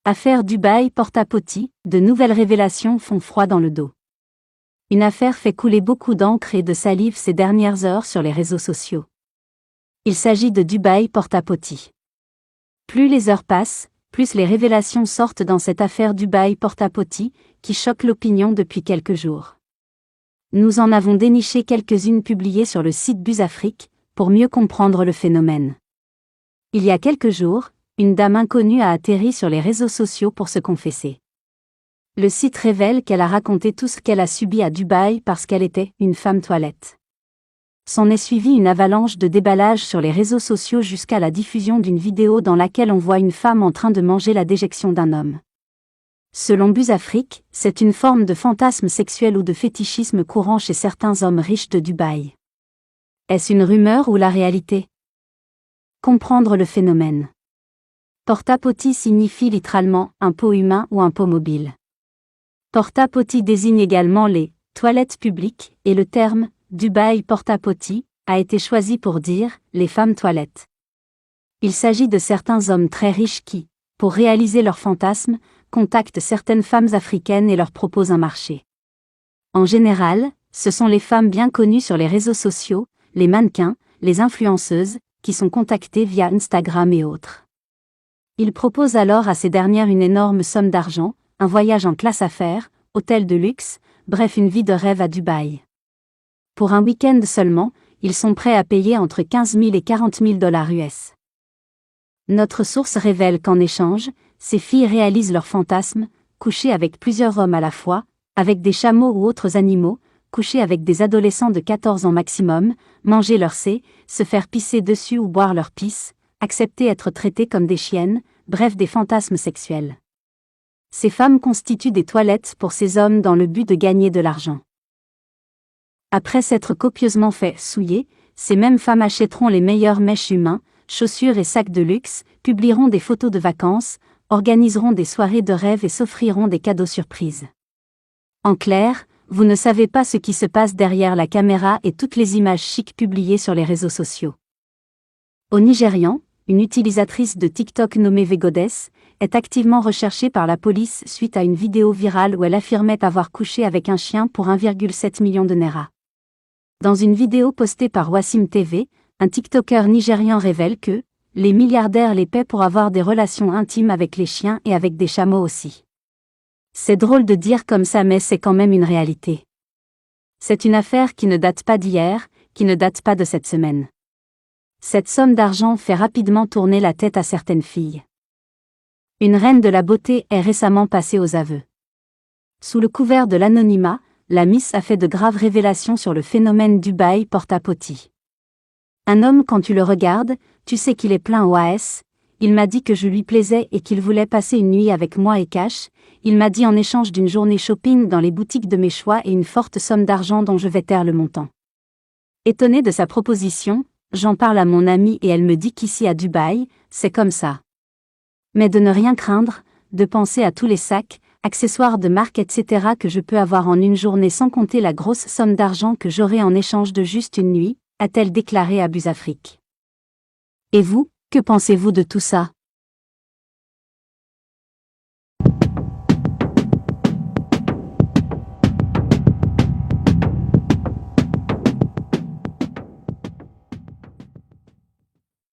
Affaire Dubaï porte-à-poty, de nouvelles révélations font froid dans le dos. Une affaire fait couler beaucoup d'encre et de salive ces dernières heures sur les réseaux sociaux. Il s'agit de Dubaï porte-à-poty. Plus les heures passent, plus les révélations sortent dans cette affaire Dubaï porte-à-poty, qui choque l'opinion depuis quelques jours. Nous en avons déniché quelques-unes publiées sur le site BuzzAfrique, pour mieux comprendre le phénomène. Il y a quelques jours, une dame inconnue a atterri sur les réseaux sociaux pour se confesser. Le site révèle qu'elle a raconté tout ce qu'elle a subi à Dubaï parce qu'elle était une femme toilette. S'en est suivi une avalanche de déballage sur les réseaux sociaux jusqu'à la diffusion d'une vidéo dans laquelle on voit une femme en train de manger la déjection d'un homme. Selon BuzzAfrique, c'est une forme de fantasme sexuel ou de fétichisme courant chez certains hommes riches de Dubaï. Est-ce une rumeur ou la réalité? Comprendre le phénomène. Porta-potty signifie littéralement un pot humain ou un pot mobile. Porta-potty désigne également les toilettes publiques et le terme Dubaï porta-potty a été choisi pour dire les femmes toilettes. Il s'agit de certains hommes très riches qui, pour réaliser leurs fantasmes, contactent certaines femmes africaines et leur proposent un marché. En général, ce sont les femmes bien connues sur les réseaux sociaux, les mannequins, les influenceuses, qui sont contactées via Instagram et autres. Ils proposent alors à ces dernières une énorme somme d'argent, un voyage en classe affaires, hôtel de luxe, bref une vie de rêve à Dubaï. Pour un week-end seulement, ils sont prêts à payer entre 15 000 et 40 000 $ US. Notre source révèle qu'en échange, ces filles réalisent leurs fantasmes, coucher avec plusieurs hommes à la fois, avec des chameaux ou autres animaux, coucher avec des adolescents de 14 ans maximum, manger leur C, se faire pisser dessus ou boire leur pisse, accepter être traitées comme des chiennes, bref des fantasmes sexuels. Ces femmes constituent des toilettes pour ces hommes dans le but de gagner de l'argent. Après s'être copieusement fait souiller, ces mêmes femmes achèteront les meilleurs mèches humains, chaussures et sacs de luxe, publieront des photos de vacances, organiseront des soirées de rêve et s'offriront des cadeaux surprises. En clair, vous ne savez pas ce qui se passe derrière la caméra et toutes les images chics publiées sur les réseaux sociaux. Au Nigérian, une utilisatrice de TikTok nommée Vegodes est activement recherchée par la police suite à une vidéo virale où elle affirmait avoir couché avec un chien pour 1,7 million de naira. Dans une vidéo postée par Wassim TV, un TikToker nigérian révèle que les milliardaires les paient pour avoir des relations intimes avec les chiens et avec des chameaux aussi. C'est drôle de dire comme ça mais c'est quand même une réalité. C'est une affaire qui ne date pas d'hier, qui ne date pas de cette semaine. Cette somme d'argent fait rapidement tourner la tête à certaines filles. Une reine de la beauté est récemment passée aux aveux. Sous le couvert de l'anonymat, la Miss a fait de graves révélations sur le phénomène Dubaï porta-potty. Un homme quand tu le regardes, tu sais qu'il est plein OAS, il m'a dit que je lui plaisais et qu'il voulait passer une nuit avec moi et cash, il m'a dit en échange d'une journée shopping dans les boutiques de mes choix et une forte somme d'argent dont je vais taire le montant. Étonné de sa proposition, j'en parle à mon amie et elle me dit qu'ici à Dubaï, c'est comme ça. Mais de ne rien craindre, de penser à tous les sacs, accessoires de marque etc. que je peux avoir en une journée sans compter la grosse somme d'argent que j'aurai en échange de juste une nuit, a-t-elle déclaré à BuzzAfrique. Et vous, que pensez-vous de tout ça?